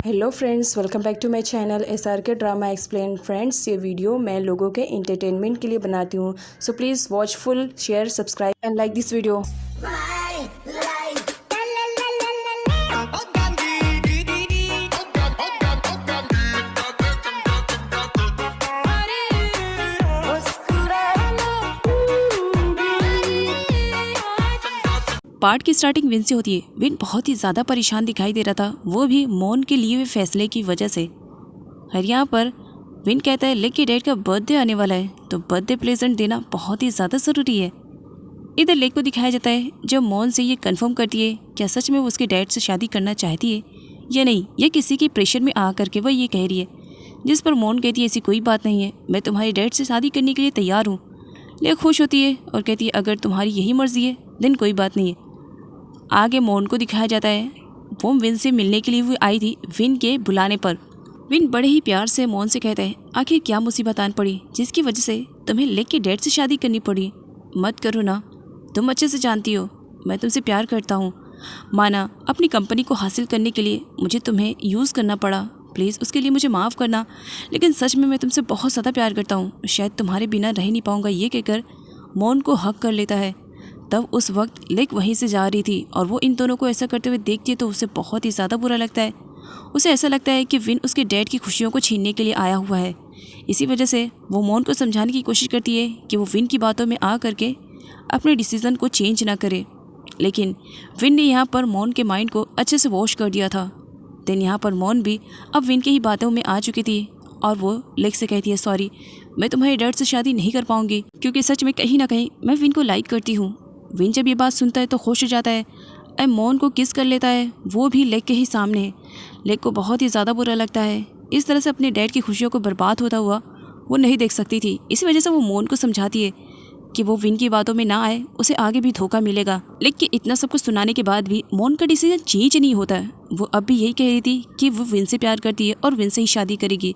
Hello friends, welcome back to my channel SRK drama explain. Friends, ये video मैं लोगों के एंटरटेनमेंट के लिए बनाती हूँ, so please watch full, share, subscribe and like this video. Part की स्टार्टिंग विन से होती है। विन बहुत ही ज़्यादा परेशान दिखाई दे रहा था, वो भी मोन के लिए हुए फैसले की वजह से। और यहाँ पर विन कहता है लेक के डैड का बर्थडे आने वाला है, तो बर्थडे प्रेजेंट देना बहुत ही ज़्यादा ज़रूरी है। इधर लेक को दिखाया जाता है जो मोन से ये कंफर्म करती है क्या सच में वो उसके डैड से शादी करना चाहती है या नहीं, ये किसी के प्रेशर में आ करके वह ये कह रही है। जिस पर मोन कहती है ऐसी कोई बात नहीं है, मैं तुम्हारे डैड से शादी करने के लिए तैयार हूँ। लेक खुश होती है और कहती है अगर तुम्हारी यही मर्जी है देन कोई बात नहीं है। आगे मोन को दिखाया जाता है वो विन से मिलने के लिए वो आई थी विन के बुलाने पर। विन बड़े ही प्यार से मोन से कहता है आखिर क्या मुसीबत आन पड़ी जिसकी वजह से तुम्हें लेक के डैड से शादी करनी पड़ी। मत करो ना, तुम अच्छे से जानती हो मैं तुमसे प्यार करता हूँ। माना अपनी कंपनी को हासिल करने के लिए मुझे तुम्हें यूज़ करना पड़ा, प्लीज़ उसके लिए मुझे माफ़ करना, लेकिन सच में मैं तुमसे बहुत ज़्यादा प्यार करता हूँ, शायद तुम्हारे बिना रह नहीं पाऊँगा। ये कहकर मोन को हक कर लेता है। तब उस वक्त लेक वहीं से जा रही थी और वो इन दोनों को ऐसा करते हुए देखती है तो उसे बहुत ही ज़्यादा बुरा लगता है। उसे ऐसा लगता है कि विन उसके डैड की खुशियों को छीनने के लिए आया हुआ है। इसी वजह से वो मोन को समझाने की कोशिश करती है कि वो विन की बातों में आ करके अपने डिसीज़न को चेंज ना करे, लेकिन विन ने यहाँ पर मोन के माइंड को अच्छे से वॉश कर दिया था। देन यहाँ पर मोन भी अब विन की ही बातों में आ चुकी थी और वो लेक से कहती है सॉरी, मैं तुम्हारे डैड से शादी नहीं कर पाऊँगी क्योंकि सच में कहीं ना कहीं मैं विन को लाइक करती हूँ। विन जब ये बात सुनता है तो खुश हो जाता है और मोन को किस कर लेता है, वो भी लेक के ही सामने। लेक को बहुत ही ज़्यादा बुरा लगता है, इस तरह से अपने डैड की खुशियों को बर्बाद होता हुआ वो नहीं देख सकती थी। इसी वजह से वो मोन को समझाती है कि वो विन की बातों में ना आए, उसे आगे भी धोखा मिलेगा। लेकिन इतना सब कुछ सुनाने के बाद भी मोन का डिसीजन चेंज नहीं होता है। वो अब भी यही कह रही थी कि वो विन से प्यार करती है और विन से ही शादी करेगी,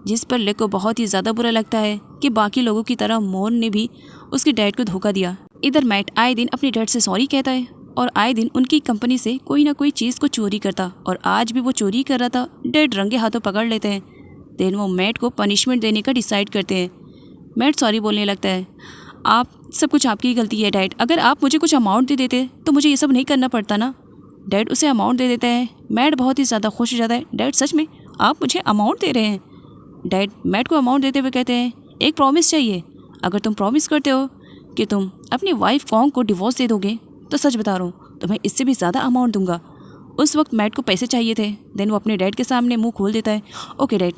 जिस पर लेक को बहुत ही ज़्यादा बुरा लगता है कि बाकी लोगों की तरह मोन ने भी उसके डैड को धोखा दिया। इधर मैट आए दिन अपने डैड से सॉरी कहता है और आए दिन उनकी कंपनी से कोई ना कोई चीज़ को चोरी करता, और आज भी वो चोरी कर रहा था। डैड रंगे हाथों पकड़ लेते हैं। देन वो मैट को पनिशमेंट देने का डिसाइड करते हैं। मैट सॉरी बोलने लगता है आप सब कुछ आपकी गलती है डैड, अगर आप मुझे कुछ अमाउंट दे देते तो मुझे ये सब नहीं करना पड़ता ना। डैड उसे अमाउंट दे देता है। मैट बहुत ही ज़्यादा खुश हो जाता है, डैड सच में आप मुझे अमाउंट दे रहे हैं। डैड मैट को अमाउंट देते हुए कहते हैं एक प्रॉमिस चाहिए, अगर तुम प्रॉमिस करते हो कि तुम अपनी वाइफ कॉन्ग को डिवोर्स दे दोगे तो सच बता रहा हूँ तुम्हें इससे भी ज़्यादा अमाउंट दूंगा। उस वक्त मैट को पैसे चाहिए थे। देन वो अपने डैड के सामने मुंह खोल देता है ओके डैड,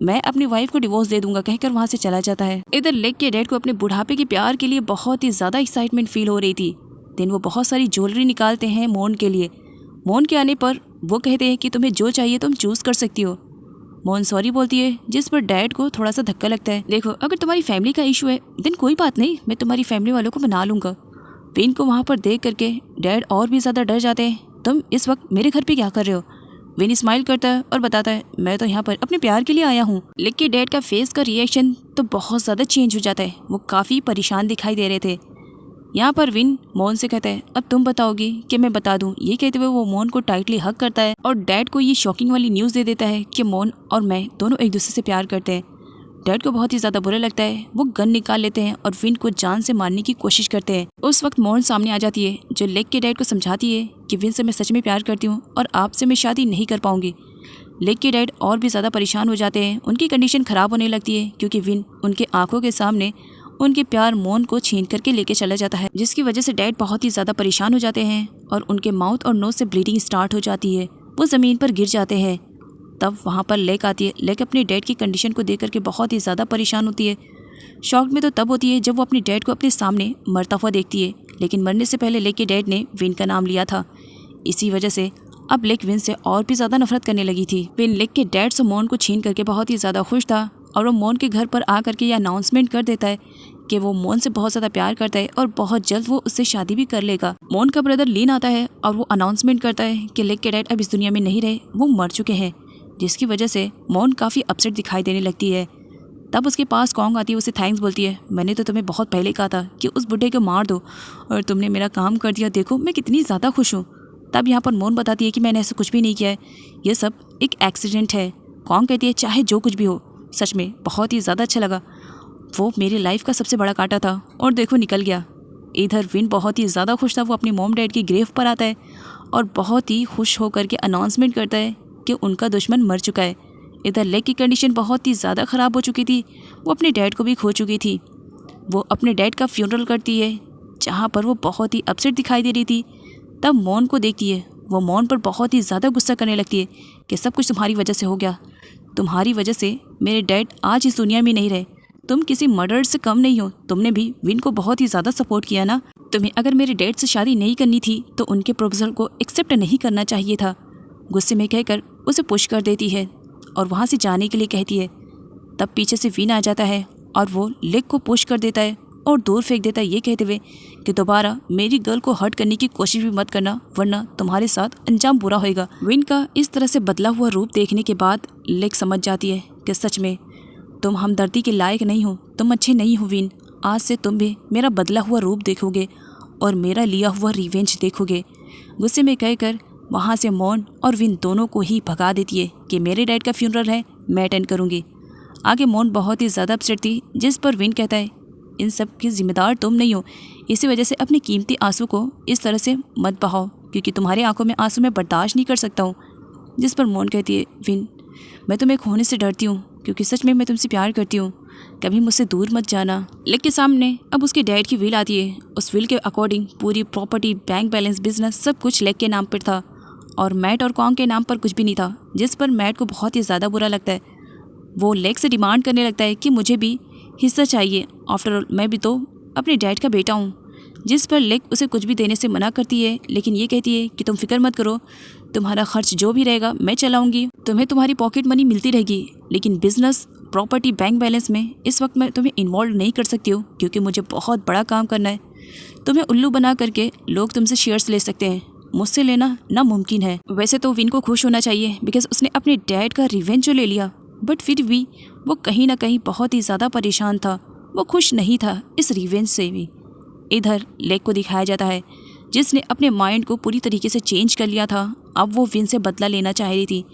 मैं अपनी वाइफ को डिवोर्स दे दूंगा कहकर वहाँ से चला जाता है। इधर लेक के डैड को अपने बुढ़ापे के प्यार के लिए बहुत ही ज़्यादा एक्साइटमेंट फील हो रही थी। देन वो बहुत सारी ज्वेलरी निकालते हैं मोन के लिए। मोन के आने पर वो कहते हैं कि तुम्हें जो चाहिए तुम चूज़ कर सकती हो। मोन सॉरी बोलती है, जिस पर डैड को थोड़ा सा धक्का लगता है। देखो अगर तुम्हारी फैमिली का इशू है देन कोई बात नहीं, मैं तुम्हारी फैमिली वालों को मना लूँगा। विन को वहाँ पर देख करके डैड और भी ज़्यादा डर जाते हैं। तुम इस वक्त मेरे घर पे क्या कर रहे हो? विन स्माइल करता है और बताता है मैं तो यहाँ पर अपने प्यार के लिए आया हूँ। लेकिन डैड का फेस का रिएक्शन तो बहुत ज़्यादा चेंज हो जाता है, वो काफ़ी परेशान दिखाई दे रहे थे। यहाँ पर विन मोन से कहता है अब तुम बताओगी कि मैं बता दूं। ये कहते हुए वो मोन को टाइटली हग करता है और डैड को ये शॉकिंग वाली न्यूज़ दे देता है कि मोन और मैं दोनों एक दूसरे से प्यार करते हैं। डैड को बहुत ही ज़्यादा बुरा लगता है, वो गन निकाल लेते हैं और विन को जान से मारने की कोशिश करते हैं। उस वक्त मोन सामने आ जाती है जो लेक के डैड को समझाती है कि विन से मैं सच में प्यार करती हूँ और आपसे मैं शादी नहीं कर पाऊँगी। लेक के डैड और भी ज़्यादा परेशान हो जाते हैं, उनकी कंडीशन ख़राब होने लगती है क्योंकि विन उनके आंखों के सामने उनके प्यार मोन को छीन करके लेके चला जाता है, जिसकी वजह से डैड बहुत ही ज़्यादा परेशान हो जाते हैं और उनके माउथ और नोज से ब्लीडिंग स्टार्ट हो जाती है। वो ज़मीन पर गिर जाते हैं। तब वहाँ पर लेक आती है। लेक अपने डैड की कंडीशन को देख करके बहुत ही ज़्यादा परेशान होती है। शॉक में तो तब होती है जब वो अपने डैड को अपने सामने मरता हुआ देखती है, लेकिन मरने से पहले लेक के डैड ने विन का नाम लिया था। इसी वजह से अब लेक विन से और भी ज़्यादा नफरत करने लगी थी। विन लेक के डैड से मोन को छीन करके बहुत ही ज़्यादा खुश था और वो मोन के घर पर आ करके यह अनाउंसमेंट कर देता है कि वो मोन से बहुत ज़्यादा प्यार करता है और बहुत जल्द वो उससे शादी भी कर लेगा। मोन का ब्रदर लीन आता है और वो अनाउंसमेंट करता है कि लेक के डैड अब इस दुनिया में नहीं रहे, वो मर चुके हैं, जिसकी वजह से मोन काफ़ी अपसेट दिखाई देने लगती है। तब उसके पास कॉन्ग आती है, उसे थैंक्स बोलती है मैंने तो तुम्हें बहुत पहले कहा था कि उस बुढ़े को मार दो और तुमने मेरा काम कर दिया, देखो मैं कितनी ज़्यादा खुश हूँ। तब यहाँ पर मोन बताती है कि मैंने ऐसा कुछ भी नहीं किया है, ये सब एक एक्सीडेंट है। कॉन्ग कहती है चाहे जो कुछ भी हो, सच में बहुत ही ज़्यादा अच्छा लगा, वो मेरी लाइफ का सबसे बड़ा कांटा था और देखो निकल गया। इधर विन बहुत ही ज़्यादा खुश था, वो अपनी मॉम डैड की ग्रेव पर आता है और बहुत ही खुश होकर के अनाउंसमेंट करता है कि उनका दुश्मन मर चुका है। इधर लेग की कंडीशन बहुत ही ज़्यादा ख़राब हो चुकी थी, वो अपने डैड को भी खो चुकी थी। वो अपने डैड का फ्यूनरल करती है जहाँ पर वो बहुत ही अपसेट दिखाई दे रही थी। तब मॉन को देखती है, वो मॉन पर बहुत ही ज़्यादा गुस्सा करने लगती है कि सब कुछ तुम्हारी वजह से हो गया, तुम्हारी वजह से मेरे डैड आज इस दुनिया में नहीं रहे, तुम किसी मर्डर से कम नहीं हो, तुमने भी विन को बहुत ही ज़्यादा सपोर्ट किया ना, तुम्हें अगर मेरे डैड से शादी नहीं करनी थी तो उनके प्रपोजल को एक्सेप्ट नहीं करना चाहिए था। गुस्से में कहकर उसे पुश कर देती है और वहाँ से जाने के लिए कहती है। तब पीछे से विन आ जाता है और वो लेग को पुश कर देता है और दूर फेंक देता है, ये कहते हुए कि दोबारा मेरी गर्ल को हर्ट करने की कोशिश भी मत करना, वरना तुम्हारे साथ अंजाम बुरा होएगा। विन का इस तरह से बदला हुआ रूप देखने के बाद लेग समझ जाती है कि सच में तुम हमदर्दी के लायक नहीं हो, तुम अच्छे नहीं हो विन, आज से तुम भी मेरा बदला हुआ रूप देखोगे और मेरा लिया हुआ रिवेंज देखोगे। गुस्से में कहकर वहाँ से मॉन और विन दोनों को ही भगा देती है कि मेरे डैड का फ्यूनरल है, मैं अटेंड करूँगी। आगे मॉन बहुत ही ज़्यादा अपसेट थी, जिस पर विन कहता है इन सब की जिम्मेदार तुम नहीं हो, इसी वजह से अपने कीमती आंसू को इस तरह से मत बहाओ, क्योंकि तुम्हारी आंखों में आंसू मैं बर्दाश्त नहीं कर सकता हूँ। जिस पर मॉन कहती है विन, मैं तुम्हें खोने से डरती हूँ, क्योंकि सच में मैं तुमसे प्यार करती हूँ, कभी मुझसे दूर मत जाना। लेग के सामने अब उसके डैड की विल आती है। उस विल के अकॉर्डिंग पूरी प्रॉपर्टी, बैंक बैलेंस, बिजनेस सब कुछ लेग के नाम पर था और मैट और कॉन्ग के नाम पर कुछ भी नहीं था, जिस पर मैट को बहुत ही ज़्यादा बुरा लगता है। वो लेग से डिमांड करने लगता है कि मुझे भी हिस्सा चाहिए, आफ्टर ऑल मैं भी तो अपने डैड का बेटा हूँ। जिस पर लेग उसे कुछ भी देने से मना करती है, लेकिन ये कहती है कि तुम फिक्र मत करो, तुम्हारा खर्च जो भी रहेगा मैं चलाऊंगी, तुम्हें तुम्हारी पॉकेट मनी मिलती रहेगी, लेकिन बिजनेस, प्रॉपर्टी, बैंक बैलेंस में इस वक्त मैं तुम्हें इन्वॉल्व नहीं कर सकती हूँ, क्योंकि मुझे बहुत बड़ा काम करना है। तुम्हें उल्लू बना करके लोग तुमसे शेयर्स ले सकते हैं, मुझसे लेना नामुमकिन है। वैसे तो विन को खुश होना चाहिए बिकॉज उसने अपने डैड का रिवेंज ले लिया, बट फिर भी वो कहीं ना कहीं बहुत ही ज़्यादा परेशान था, वो खुश नहीं था इस रिवेंज से भी। इधर लेग को दिखाया जाता है जिसने अपने माइंड को पूरी तरीके से चेंज कर लिया था, अब वो विन से बदला लेना चाह रही थी।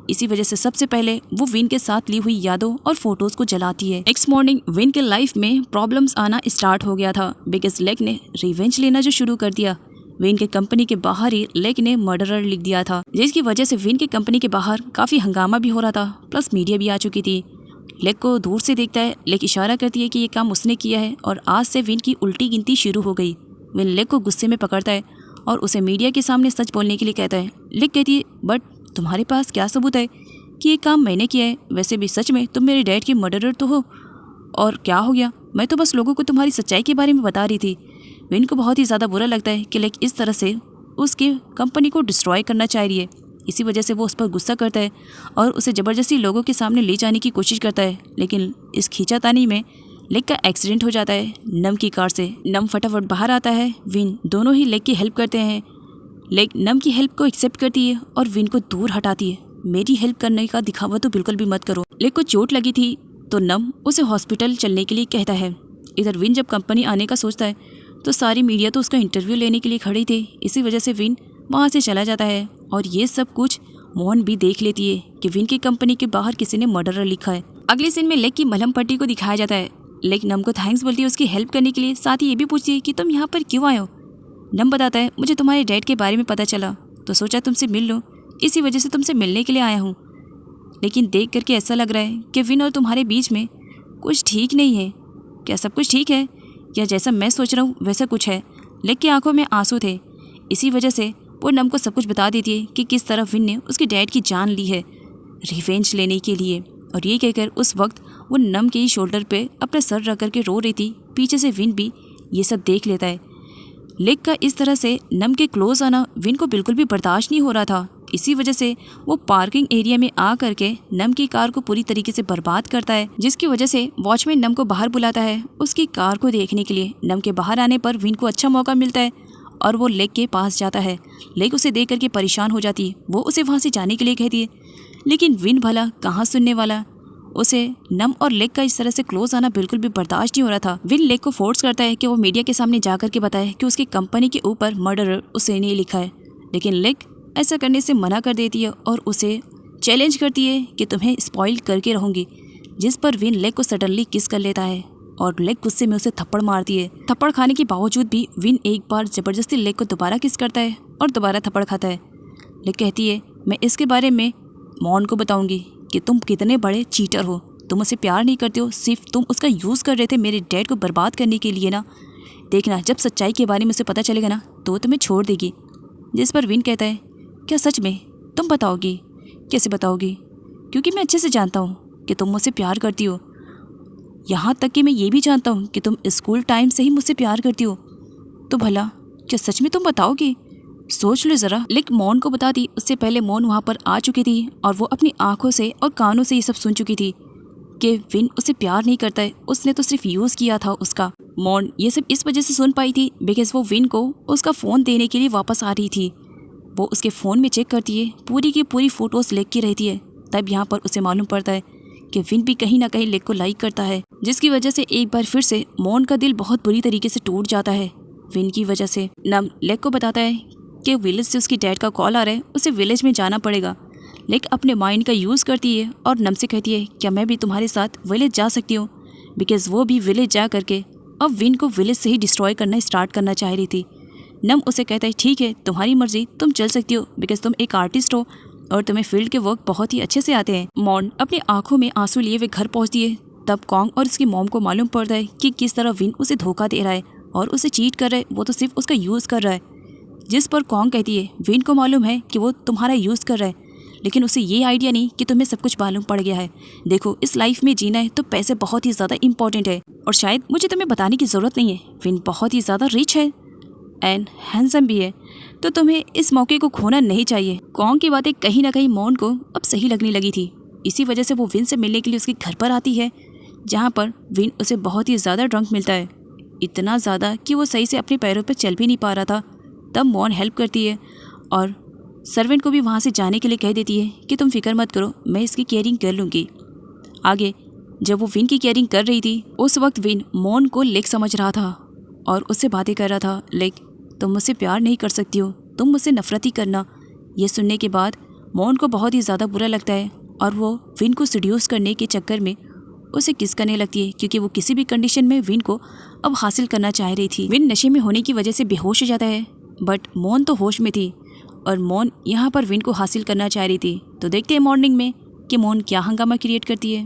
इसी वजह से सबसे पहले वो विन के साथ ली हुई यादों और फोटोज को जलाती है। नेक्स्ट मॉर्निंग विन के लाइफ में प्रॉब्लम्स आना स्टार्ट हो गया था बिकॉज लेग ने रिवेंज लेना जो शुरू कर दिया। विन के कंपनी के बाहर ही लेग ने मर्डरर लिख दिया था, जिसकी वजह से विन के कंपनी के बाहर काफी हंगामा भी हो रहा था, प्लस मीडिया भी आ चुकी थी। लेग को दूर से देखता है, लेग इशारा करती है कि ये काम उसने किया है और आज से विन की उल्टी गिनती शुरू हो गई। विन लेग को गुस्से में पकड़ता है और उसे मीडिया के सामने सच बोलने के लिए कहता है। लेग कहती है बट तुम्हारे पास क्या सबूत है कि ये काम मैंने किया है? वैसे भी सच में तुम मेरे डैड की मर्डरर तो हो, और क्या हो गया, मैं तो बस लोगों को तुम्हारी सच्चाई के बारे में बता रही थी। विन को बहुत ही ज़्यादा बुरा लगता है कि लेग इस तरह से उसकी कंपनी को डिस्ट्रॉय करना चाह रही है। इसी वजह से वो उस पर गुस्सा करता है और उसे ज़बरदस्ती लोगों के सामने ले जाने की कोशिश करता है, लेकिन इस खींचातानी में लेग का एक्सीडेंट हो जाता है नम की कार से। नम फटाफट बाहर आता है, विन दोनों ही लेग की हेल्प करते हैं। लेग नम की हेल्प को एक्सेप्ट करती है और विन को दूर हटाती है। मेरी हेल्प करने का दिखावा तो बिल्कुल भी मत करो। लेग को चोट लगी थी तो नम उसे हॉस्पिटल चलने के लिए कहता है। इधर विन जब कंपनी आने का सोचता है तो सारी मीडिया तो उसका इंटरव्यू लेने के लिए खड़ी थी, इसी वजह से विन वहाँ से चला जाता है और ये सब कुछ मोहन भी देख लेती है कि विन की कंपनी के बाहर किसी ने मर्डरर लिखा है। अगले सीन में लेग की मलहम पट्टी को दिखाया जाता है। लेग नम को थैंक्स बोलती है उसकी हेल्प करने के लिए, साथ ही ये भी पूछती है कि तुम यहाँ पर क्यों आए हो। नम बताता है मुझे तुम्हारे डैड के बारे में पता चला तो सोचा तुमसे मिल लो, इसी वजह से तुमसे मिलने के लिए आया हूँ, लेकिन देख करके ऐसा लग रहा है कि विन और तुम्हारे बीच में कुछ ठीक नहीं है। क्या सब कुछ ठीक है या जैसा मैं सोच रहा हूँ वैसा कुछ है? लेग की आंखों में आंसू थे, इसी वजह से वो नम को सब कुछ बता देती है कि किस तरह विन ने उसके डैड की जान ली है रिवेंज लेने के लिए। और ये कहकर उस वक्त वो नम के ही शोल्डर पे अपना सर रख करके रो रही थी। पीछे से विन भी ये सब देख लेता है। लेग का इस तरह से नम के क्लोज आना विन को बिल्कुल भी बर्दाश्त नहीं हो रहा था, इसी वजह से वो पार्किंग एरिया में आ करके नम की कार को पूरी तरीके से बर्बाद करता है, जिसकी वजह से वॉचमैन नम को बाहर बुलाता है उसकी कार को देखने के लिए। नम के बाहर आने पर विन को अच्छा मौका मिलता है और वो लेग के पास जाता है। लेग उसे देख करके परेशान हो जाती है, वो उसे वहाँ से जाने के लिए कहती है, लेकिन विन भला कहाँ सुनने वाला। उसे नम और लेग का इस तरह से क्लोज आना बिल्कुल भी बर्दाश्त नहीं हो रहा था। विन लेग को फोर्स करता है कि वो मीडिया के सामने जाकर के बताए कि उसकी कंपनी के ऊपर मर्डरर उसे नहीं लिखा है। लेकिन लेक ऐसा करने से मना कर देती है और उसे चैलेंज करती है कि तुम्हें स्पॉइल करके रहूँगी, जिस पर विन लेक को सडनली किस कर लेता है और लेक गुस्से में उसे थप्पड़ मारती है। थप्पड़ खाने के बावजूद भी विन एक बार ज़बरदस्ती लेक को दोबारा किस करता है और दोबारा थप्पड़ खाता है। लेक कहती है मैं इसके बारे में मॉन को बताऊंगी कि तुम कितने बड़े चीटर हो, तुम उसे प्यार नहीं करते हो, सिर्फ तुम उसका यूज़ कर रहे थे मेरे डैड को बर्बाद करने के लिए ना। देखना जब सच्चाई के बारे में उसे पता चलेगा ना तो वो तुम्हें छोड़ देगी। जिस पर विन कहता है क्या सच में तुम बताओगी? कैसे बताओगी? क्योंकि मैं अच्छे से जानता हूँ कि तुम मुझसे प्यार करती हो, यहाँ तक कि मैं ये भी जानता हूँ कि तुम स्कूल टाइम से ही मुझसे प्यार करती हो। तो भला क्या सच में तुम बताओगी? सोच लो ज़रा। लेक मॉन को बता दी। उससे पहले मॉन वहाँ पर आ चुकी थी और वो अपनी आंखों से और कानों से ये सब सुन चुकी थी कि विन उसे प्यार नहीं करता है, उसने तो सिर्फ यूज़ किया था उसका। मॉन ये सब इस वजह से सुन पाई थी बिकॉज वो विन को उसका फ़ोन देने के लिए वापस आ रही थी। वो उसके फ़ोन में चेक करती है, पूरी की पूरी फ़ोटोज़ लेक की रहती है। तब यहाँ पर उसे मालूम पड़ता है कि विन भी कहीं ना कहीं लेक को लाइक करता है, जिसकी वजह से एक बार फिर से मॉन का दिल बहुत बुरी तरीके से टूट जाता है विन की वजह से। नम लेक को बताता है कि विलेज से उसकी डैड का कॉल आ रहा है, उसे विलेज में जाना पड़ेगा। लेक अपने माइंड का यूज़ करती है और नम से कहती है क्या मैं भी तुम्हारे साथ विलेज जा सकती हूँ, बिकॉज़ वो भी विलेज जा करके अब विन को विलेज से ही डिस्ट्रॉय करना स्टार्ट करना चाह रही थी। नम उसे कहता है ठीक है तुम्हारी मर्जी, तुम चल सकती हो बिकॉज तुम एक आर्टिस्ट हो और तुम्हें फील्ड के वर्क बहुत ही अच्छे से आते हैं। मॉन अपनी आंखों में आंसू लिए वे घर पहुंचती है। तब कॉन्ग और उसकी मॉम को मालूम पड़ता है कि किस तरह विन उसे धोखा दे रहा है और उसे चीट कर रहा है, वो तो सिर्फ उसका यूज़ कर रहा है। जिस पर कॉन्ग कहती है विन को मालूम है कि वो तुम्हारा यूज़ कर रहा है, लेकिन उसे ये आइडिया नहीं कि तुम्हें सब कुछ मालूम पड़ गया है। देखो इस लाइफ में जीना है तो पैसे बहुत ही ज़्यादा इंपॉर्टेंट है और शायद मुझे तुम्हें बताने की ज़रूरत नहीं है, विन बहुत ही ज़्यादा रिच है एंड हैंडसम भी है, तो तुम्हें इस मौके को खोना नहीं चाहिए। कॉन्ग की बातें कहीं ना कहीं मॉन को अब सही लगने लगी थी। इसी वजह से वो विन से मिलने के लिए उसके घर पर आती है, जहाँ पर विन उसे बहुत ही ज़्यादा ड्रंक मिलता है, इतना ज़्यादा कि वो सही से अपने पैरों पर चल भी नहीं पा रहा था। तब मॉन हेल्प करती है और सर्वेंट को भी वहाँ से जाने के लिए कह देती है कि तुम फिक्र मत करो, मैं इसकी केयरिंग कर लूँगी। आगे जब वो विन की केयरिंग कर रही थी उस वक्त विन मॉन को लेक समझ रहा था और उससे बातें कर रहा था। लेक तुम मुझसे प्यार नहीं कर सकती हो, तुम मुझसे नफरत ही करना। ये सुनने के बाद मॉन को बहुत ही ज़्यादा बुरा लगता है और वो विन को सीड्यूस करने के चक्कर में उसे किस करने लगती है, क्योंकि वो किसी भी कंडीशन में विन को अब हासिल करना चाह रही थी। विन नशे में होने की वजह से बेहोश हो जाता है, बट मॉन तो होश में थी और मॉन यहाँ पर विन को हासिल करना चाह रही थी। तो देखते हैं मॉर्निंग में कि मॉन क्या हंगामा क्रिएट करती है।